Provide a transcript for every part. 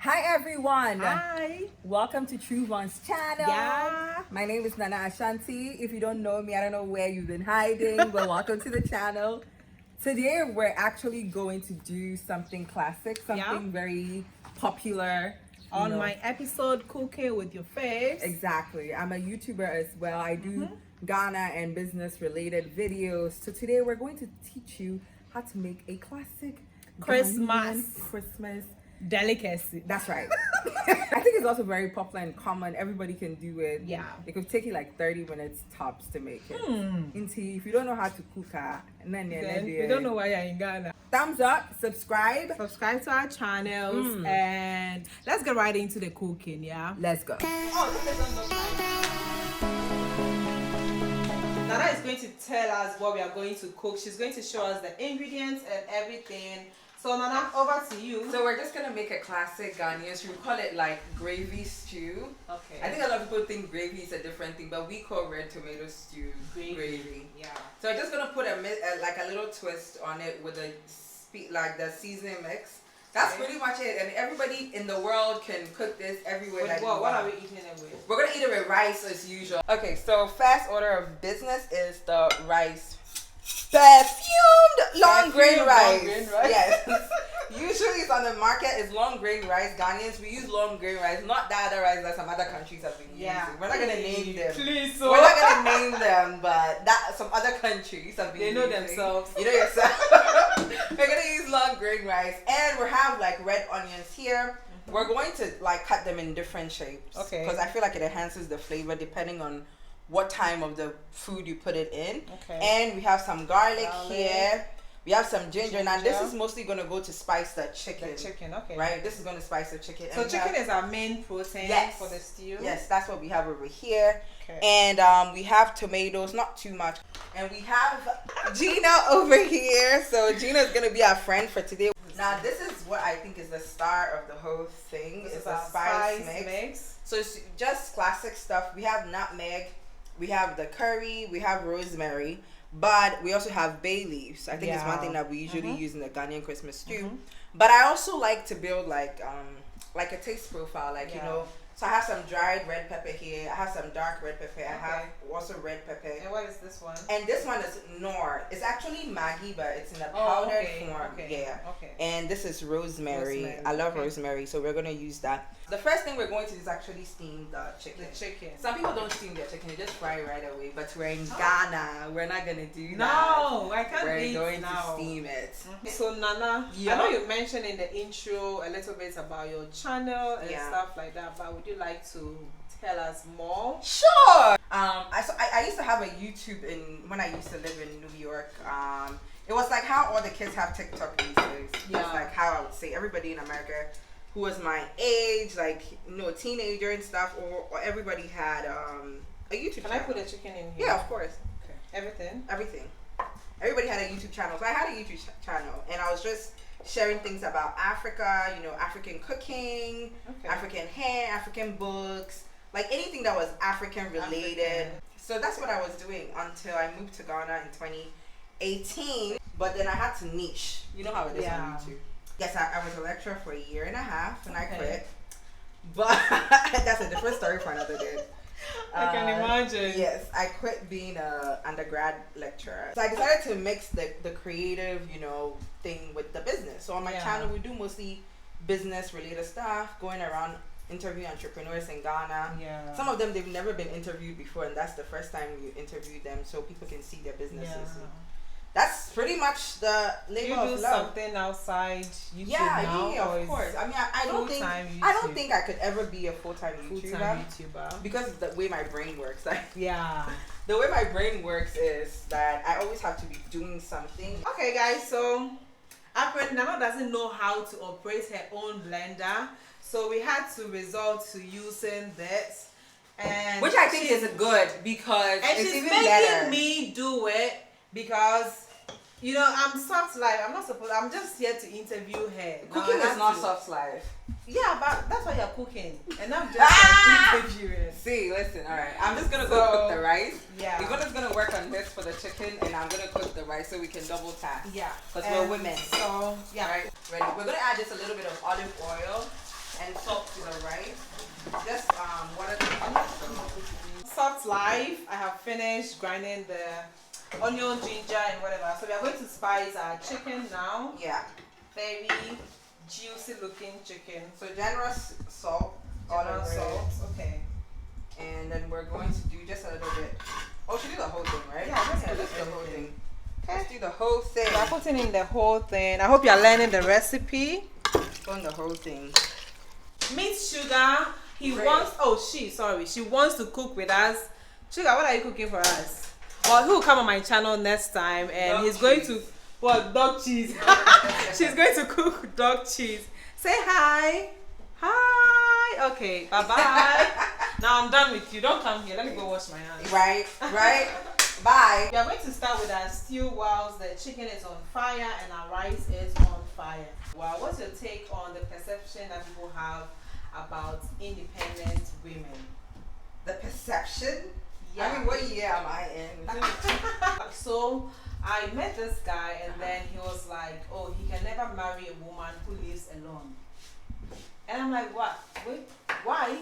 Hi everyone! Hi! Welcome to True Von's channel. Yeah! My name is Nana Ashanti. If you don't know me, I don't know where you've been hiding, but welcome to the channel. Today we're actually going to do something classic, something very popular. On my episode, Cooking with Your Favs. Exactly. I'm a YouTuber as well. I do Ghana and business related videos. So today we're going to teach you how to make a classic Christmas delicacy. That's right. I think it's also very popular and common. Everybody can do it. Yeah. It could take you like 30 minutes tops to make it. If you don't know how to cook, and then you don't know why you're in Ghana. Thumbs up, subscribe to our channels, and let's get right into the cooking, yeah? Let's go. Nana is going to tell us what we are going to cook. She's going to show us the ingredients and everything. So Nana, over to you. So we're just gonna make a classic Ghanaian. We call it like gravy stew. Okay. I think a lot of people think gravy is a different thing, but we call red tomato stew gravy. Yeah. So I'm just gonna put like a little twist on it with the seasoning mix. That's pretty much it. And everybody in the world can cook this everywhere. What are we eating it with? We're gonna eat it with rice as usual. Okay, so first order of business is the rice. Perfumed long grain rice. Yes. Usually it's on the market. It's long grain rice. Ghanaians, we use long grain rice, not the other rice that some other countries have been using. We're not gonna name them. Please, We're not gonna name them, but that some other countries have been They know using. themselves. You know yourself. We're gonna use long grain rice, and we have like red onions here. We're going to like cut them in different shapes. Okay. Because I feel like it enhances the flavor depending on what time of the food you put it in. Okay. And we have some garlic here. We have some ginger. Now this is mostly going to go to spice the chicken. Okay. Right? This is going to spice the chicken. So chicken is our main protein for the stew? Yes, that's what we have over here. Okay. And we have tomatoes, not too much. And we have Gina over here. So Gina is going to be our friend for today. Now this is what I think is the star of the whole thing. It's a spice mix. So it's just classic stuff. We have nutmeg. We have the curry, we have rosemary, but we also have bay leaves. I think it's one thing that we usually use in the Ghanaian Christmas stew. But I also like to build like a taste profile, you know. So I have some dried red pepper here. I have some dark red pepper. I have also red pepper. And what is this one? And this one is Nor. It's actually Maggi, but it's in a powdered form. Yeah. Okay. And this is rosemary. I love rosemary, so we're gonna use that. The first thing we're going to do is actually steam the chicken. Some people don't steam their chicken; they just fry it right away. But we're in Ghana. We're not gonna do that. No, I can't. We're going to steam it. So Nana, I know you mentioned in the intro a little bit about your channel and stuff like that, but would you like to tell us more? Sure. I used to have a YouTube when I used to live in New York. It was like how all the kids have TikTok these days. It's like how I would say everybody in America who was my age, like teenager and stuff, or everybody had a YouTube channel. Can I put a chicken in here? Yeah, of course. Okay. Everything. Everybody had a YouTube channel, so I had a YouTube channel, and I was just sharing things about Africa, African cooking, African hair, African books, like anything that was African related. So that's what I was doing until I moved to Ghana in 2018. But then I had to niche. You know how it is on YouTube. Yes, I was a lecturer for 1.5 years and I quit. But that's a different story for another day. I can imagine. Yes, I quit being a undergrad lecturer. So I decided to mix the creative, thing with the business. So on my channel, we do mostly business related stuff, going around interviewing entrepreneurs in Ghana. Yeah. Some of them, they've never been interviewed before, and that's the first time you interview them, so people can see their businesses. Yeah. That's pretty much the labor of love. You do something outside YouTube now? Yeah, of course. I mean, I don't think I could ever be a full-time YouTuber because of the way my brain works. The way my brain works is that I always have to be doing something. Okay, guys. So, apparently, Nana doesn't know how to operate her own blender, so we had to resort to using this, and which I think is good because it's even better. She's making me do it because. I'm soft life. I'm just here to interview her. Cooking is not soft life. Yeah, but that's why you're cooking. And I'm just interviewing. See, listen, alright. I'm just gonna go cook the rice. Yeah. Ivona's gonna work on this for the chicken and I'm gonna cook the rice so we can double task. Yeah. Because we're women. So, yeah. Right? Ready? We're gonna add just a little bit of olive oil and off live. I have finished grinding the onion, ginger, and whatever. So we are going to spice our chicken now. Yeah. Very juicy looking chicken. So generous salt. Generous salt. Okay. And then we're going to do just a little bit. Oh, should do the whole thing, right? Yeah, let's do the whole thing. Let's do the whole thing. We are putting in the whole thing. I hope you are learning the recipe. On the whole thing. Meat Sugar. He wants. Oh, she wants to cook with us. Sugar, what are you cooking for us? Well, he will come on my channel next time, and Dog he's cheese. going to dog cheese. She's going to cook dog cheese. Say hi. Hi. Okay. Bye bye. Now I'm done with you. Don't come here. Let me go wash my hands. Right. Bye. We are going to start with our stew whilst the chicken is on fire and our rice is on fire. Wow, what's your take on the perception that people have about independent women? The perception? Yeah. I mean, what year am I in? So I met this guy and then he was like, oh, he can never marry a woman who lives alone. And I'm like, what? Wait, why?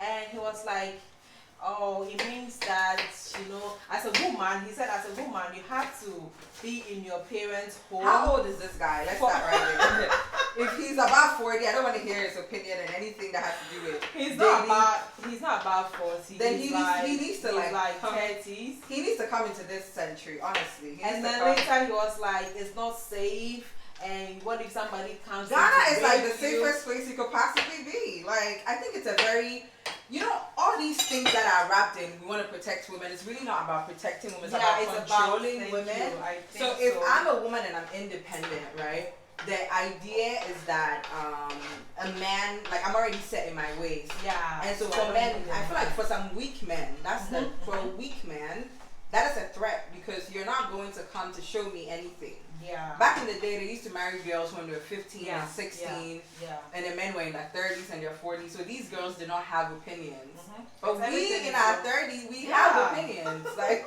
And he was like, oh, it means that, as a woman, he said, as a woman, you have to be in your parents' home. How old is this guy? Let's start right there. If he's about 40, I don't want to hear his opinion on anything that has to do with He's dating. not about 40. Then he's he needs to like come, 30s. He needs to come into this century, honestly. And then later he was like, it's not safe. And what if somebody comes? Ghana is like the you? safest place you could possibly be. Like, I think it's a very, all these things that are wrapped in, we want to protect women. It's really not about protecting women. It's about controlling women. So if I'm a woman and I'm independent, right? The idea is that a man, like I'm already set in my ways. Yeah. And so for men, I feel like for some weak men, for a weak man, that is a threat because you're not going to come to show me anything. Yeah. Back in the day, they used to marry girls when they were 15 and 16, yeah. and the men were in their 30s and their 40s. So these girls did not have opinions. But Everything we in our 30s, we have opinions. Like,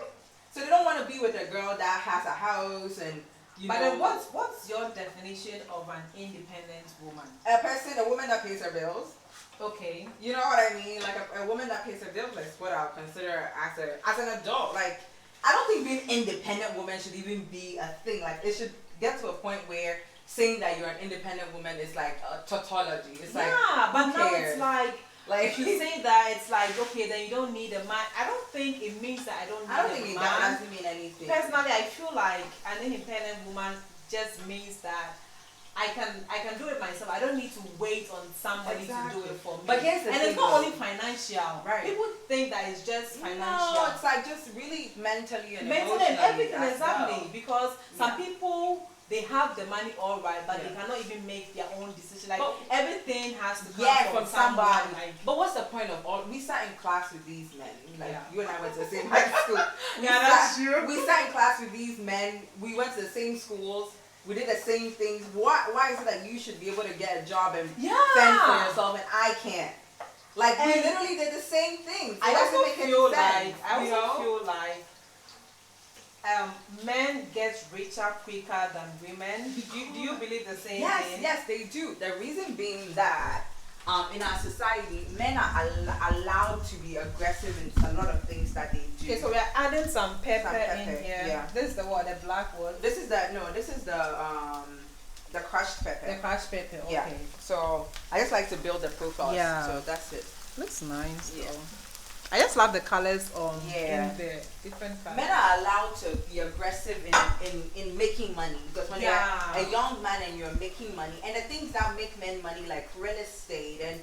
so they don't want to be with a girl that has a house and. But then what's your definition of an independent woman? A woman that pays her bills. Okay. You know what I mean? Like a woman that pays her bills is what I'll consider as an adult. Like, I don't think being independent woman should even be a thing. Like, it should get to a point where saying that you're an independent woman is like a tautology. It's like, but now it's like if you say that, it's like, okay, then you don't need a man. I don't think it means that I don't need a man. That doesn't mean anything. Personally, I feel like an independent woman just means that I can do it myself. I don't need to wait on somebody to do it for me. But here's the thing, it's not only financial. Right. People think that it's just financial. No, it's like just really mentally and mentally and everything, exactly. Well. Because some people, they have the money all right, but they cannot even make their own decision. Like, everything has to come from somebody. But what's the point of all? We sat in class with these men. Like you and I went to the same high school. That's true. We sat in class with these men. We went to the same schools. We did the same things. Why is it that you should be able to get a job and fend for yourself and I can't? Like, we literally did the same things. I also feel like men get richer quicker than women. Do you believe the same thing? Yes, they do. The reason being that in our society, men are allowed to be aggressive in a lot of things that they do. Okay, so we are adding some pepper in here. Yeah. This is the black one. This is the crushed pepper. The crushed pepper. Okay. Yeah. So I just like to build the profile. Yeah. So that's it. Looks nice. Yeah. I just love the colors in the different colors. Men are allowed to be aggressive in making money because when you're a young man and you're making money, and the things that make men money like real estate and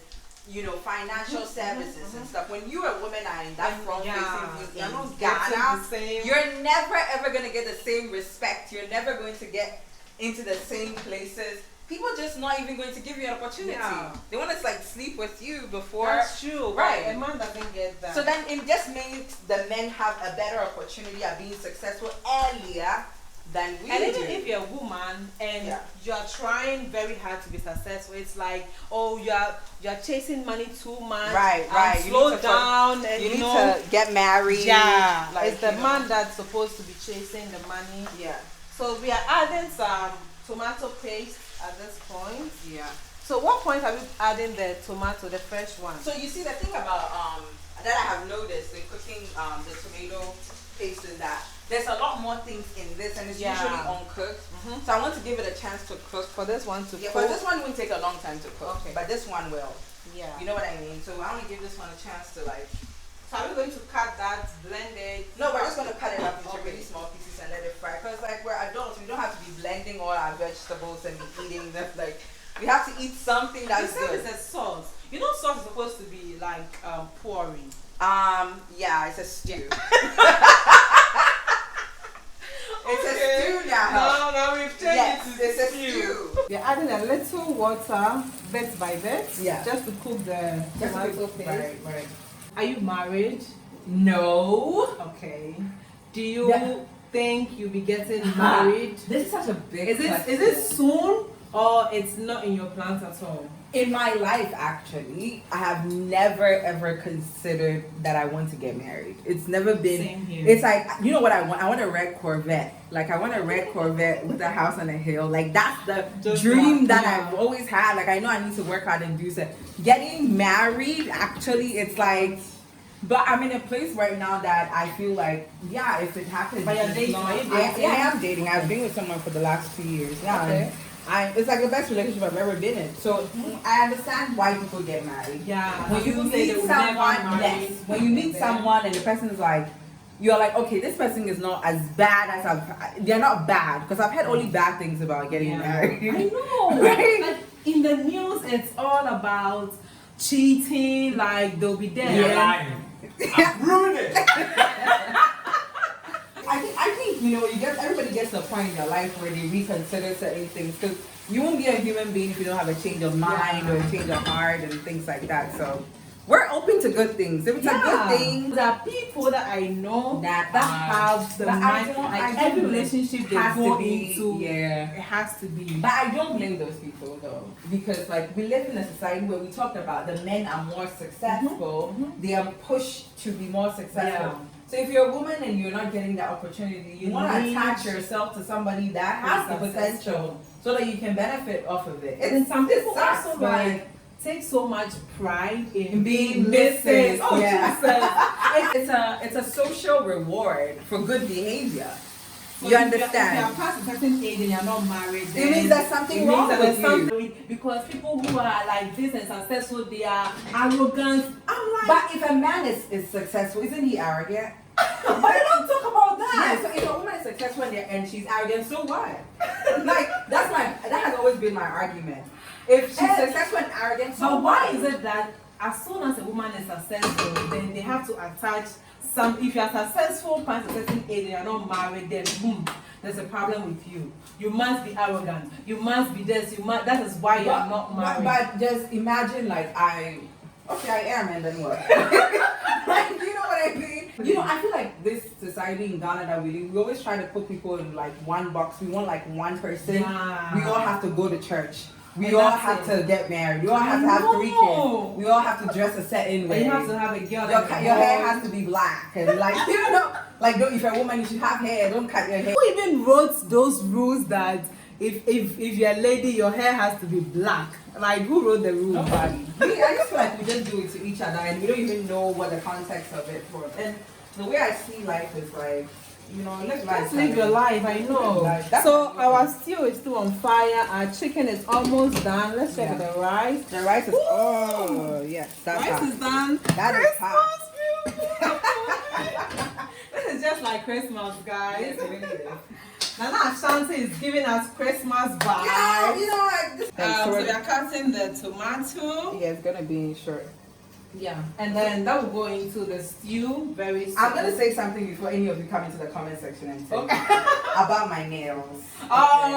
financial services and stuff. When you a woman are in that front-facing view in Ghana, you're never ever gonna get the same respect. You're never going to get into the same places. People just not even going to give you an opportunity. Yeah. They want to like sleep with you before. That's true. Right. A man doesn't get that. So then it just makes the men have a better opportunity at being successful earlier than we do. And even if you're a woman and you're trying very hard to be successful, it's like, oh, you're chasing money too much. Right. Slow down and you need to get married. Yeah. Like, it's the man that's supposed to be chasing the money. Yeah. So we are adding some tomato paste at this point. Yeah. So what point are we adding the tomato, the fresh one? So you see, the thing about that I have noticed in cooking the tomato paste is that there's a lot more things in this, and it's usually uncooked. So I want to give it a chance to cook. For this one to cook. But this one won't take a long time to cook. Okay. But this one will. Yeah. You know what I mean? So I want to give this one a chance to like. So are we going to cut that, blend it? No, we're just going to cut it up into really small pieces and let it fry. Because like we're adults, we don't have to be blending all our vegetables and be eating them. Like we have to eat something that's good. It's a sauce. You know, sauce is supposed to be like pouring. Yeah, it's a stew. It's a stew now. No, we've changed it to it's a stew. We're adding a little water, bit by bit, just to cook the tomato paste. Right. Are you married? No. Okay. Do you think you'll be getting married? This is such a big question. Is it soon or it's not in your plans at all? In my life, actually, I have never ever considered that I want to get married. It's never been. Same here. It's like, you know what I want? I want a red Corvette. Like I want a red Corvette with a house on a hill. Like that's the dream that I've always had. Like I know I need to work hard and do so. Getting married, actually, it's like. But I'm in a place right now that I feel like, yeah, if it happens. But you're dating, are you dating? I am dating. I've been with someone for the last 2 years. Yeah. Okay. It's like the best relationship I've ever been in. So I understand why people get married. Yeah. When you meet someone, when you meet someone and the person is like, you're like, okay, this person is not as bad as they're not bad, because I've heard only bad things about getting married. I know. Right? Like in the news, it's all about cheating. Like they'll be there. You're lying. I've ruined it. I think you know, everybody gets to a point in their life where they reconsider certain things, because you won't be a human being if you don't have a change of mind or a change of heart and things like that. So we're open to good things. If it's a good thing, there are people that I know that have the mind. Like every relationship they go into, it has to be. But I don't blame those people though, because like we live in a society where we talked about the men are more successful. They are pushed to be more successful. So if you're a woman and you're not getting that opportunity, you want to attach yourself to somebody that has the potential so that you can benefit off of it. And some people also like take so much pride in being Mrs. Oh, yeah. It's a social reward for good behavior. So you understand? If you're past a certain age and you're not married, then it means there's something wrong with you. Because people who are like this and successful, they are arrogant. I'm like, but if a man is successful, isn't he arrogant? But I don't talk about that. Yeah, so if a woman is successful and she's arrogant, so what? Like that has always been my argument. If she's successful and arrogant, so but why is it that as soon as a woman is successful, then they have to attach some? If you are successful past a certain age and you're not married, then boom, there's a problem with you. You must be arrogant. You must be this. You must. That is why you are not married. But just imagine, like I am, and then what? Like, you know what I mean? You know, I feel like this society in Ghana that we always try to put people in like one box. We want like one person. Yeah. We all have to go to church. We all have to get married. We all have to have 3 kids. We all have to dress a certain way. You have to have a girl. Your hair has to be black, and like you know, like if you're a woman, you should have hair. Don't cut your hair. Who even wrote those rules that if you're a lady, your hair has to be black? Like who wrote the rules? Nobody. I just feel like we just do it to each other, and we don't even know what the context of it was. And the way I see life is like, you know, let's live your life. I know. So our stew is still on fire. Our chicken is almost done. Let's check the rice. The rice is yes, that's rice is done. That is hot. This is just like Christmas, guys. Nana Ashanti is giving us Christmas vibes. Yeah, you know, like so we are cutting the tomato. Yeah, it's gonna be short. Yeah, and then that will go into the stew very soon. I'm gonna say something before any of you come into the comment section and say about my nails. Oh,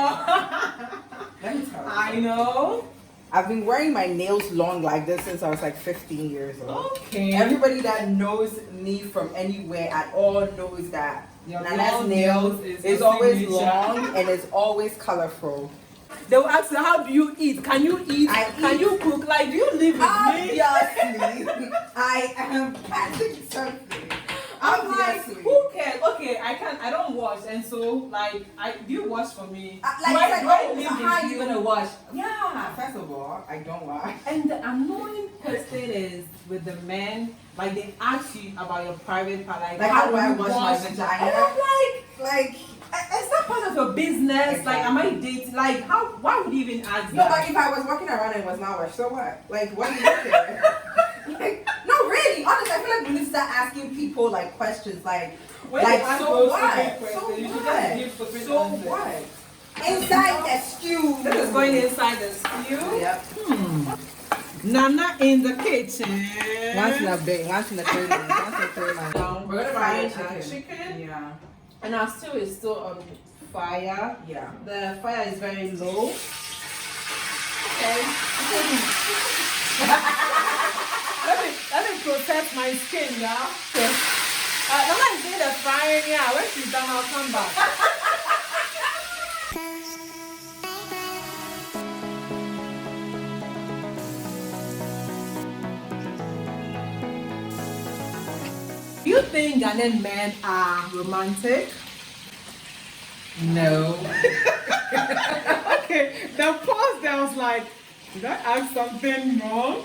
let me tell you. I know. I've been wearing my nails long like this since I was like 15 years old. Okay. Everybody that knows me from anywhere at all knows that Nana's nails is always long and it's always colorful. They will ask you, how do you eat? Can you eat? Can you cook? Like, do you live with me? Obviously, I am catching something. I'm like, who cares? Okay, I don't wash, and so like, do you wash for me? How are you gonna wash? Yeah, first of all, I don't wash. And the annoying question is with the men, like they ask you about your private part, Like how do I you wash my And vagina? I'm like, is that part of your business? Exactly. Like, am I dating? Like, how? Why would you even ask No, that? like if I was walking around and it was not washed, so what? Like, what do you care? Like, no, really, honestly, I feel like we need to start asking people like questions, like When like they ask so those what? stupid So questions, you should just what? give stupid So answers. what? Inside the stew. This is going inside the stew. Yep. Nana in the kitchen. Once in a day, once in a third line, once in a third line. We're gonna fry our chicken. Yeah. And our stew is still on fire. Yeah. The fire is very low. Okay. let me protect my skin, yeah. Okay. Nana is doing the frying, yeah. When she's done, I'll come back. Do you think Ghanaian men are romantic? No. Okay, the pause there was like, did I ask something wrong?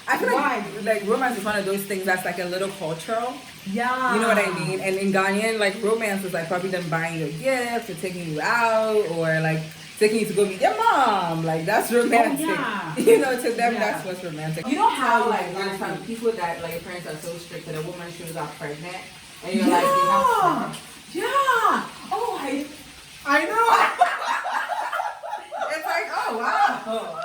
I feel like romance is one of those things that's like a little cultural. Yeah. You know what I mean? And in Ghanaian, like romance is like probably them buying you gifts or taking you out or like taking you to go meet your mom. Like that's romantic. Oh, yeah. You know, to them Yeah. that's what's romantic. You know how, like like, there's some people that like your parents are so strict that a woman shows up pregnant and you're Yeah. like you have to. Yeah. Oh, I know. It's like, oh wow.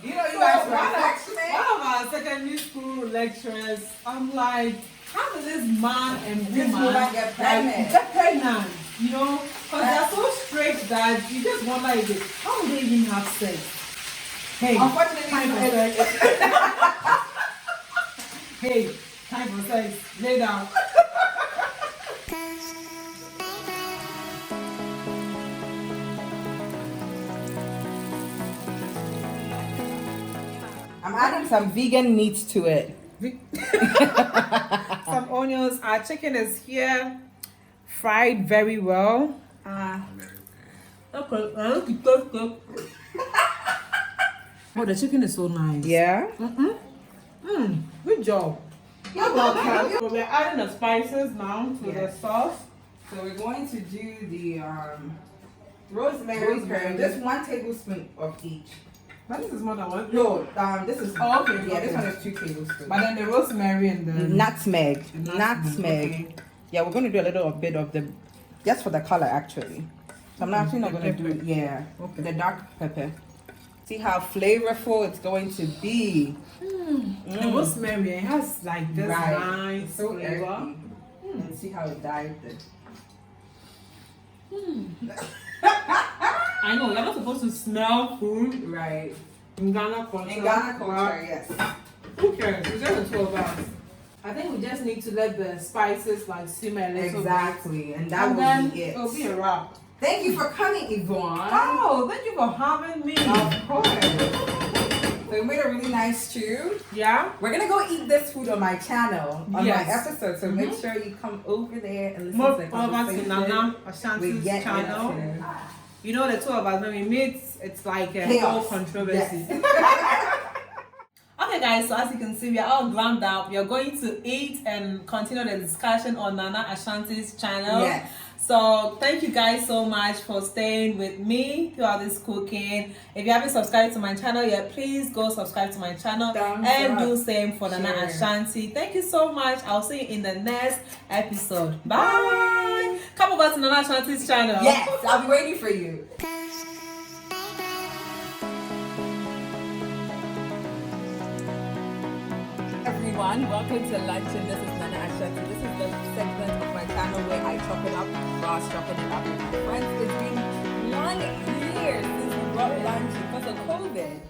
You know you So guys were one affectionate. of our secondary school lecturers, I'm like, how does this man and This woman woman get pregnant? get pregnant? You know, because they're so strict that you just wonder if they, how would they even have sex? Hey, Unfortunately, time for sex. Hey, time for sex. Lay down. I'm adding some vegan meat to it. Some onions. Our chicken is here, fried very well. Okay. Oh, the chicken is so nice. Yeah. Good job. You're welcome. So we're adding the spices now to the sauce. So we're going to do the rosemary curd. Just 1 tablespoon of each. But this is more than one. No, this is. Oh, okay, Yeah, okay. this one is 2 tablespoons. But then the rosemary and the Nutmeg. Nutmeg. Okay. Yeah, we're going to do a little bit of the, just for the color actually. So I'm actually not going to do, Okay. the dark pepper. See how flavorful it's going to be. The rosemary it has like this nice So flavor. earthy. And see how it dyed it. I know you're not supposed to smell food Right. in Ghana culture. In Ghana culture, yes. Who cares? It's just the two of us. I think we just need to let the spices like simmer a little Exactly. And that and will then be it. it'll be a wrap. Thank you for coming, Yvonne. Oh, thank you for having me. Of course. So we made a really nice stew. Yeah. We're gonna go eat this food on my channel, on Yes. my episode. So make sure you come over there and listen More to the over to conversation. Nana we Ashanti's get channel. into. You know the two of us when we meet, it's like a Chaos. whole controversy. Okay guys, so as you can see, we are all glammed up. We are going to eat and continue the discussion on Nana Ashanti's channel. Yes. So thank you guys so much for staying with me throughout this cooking. If you haven't subscribed to my channel yet, please go subscribe to my channel Thumbs and up. do same for Nana Share. Ashanti. Thank you so much. I'll see you in the next episode. Bye. Come over to Nana Ashanti's channel. Yes, I'll be waiting for you. Everyone, welcome to lunch, and this is Nana Ashanti. This is the segment of my channel where I chop it up, boss chopping it up with my friends. It's been 1 year since we brought lunch because of COVID.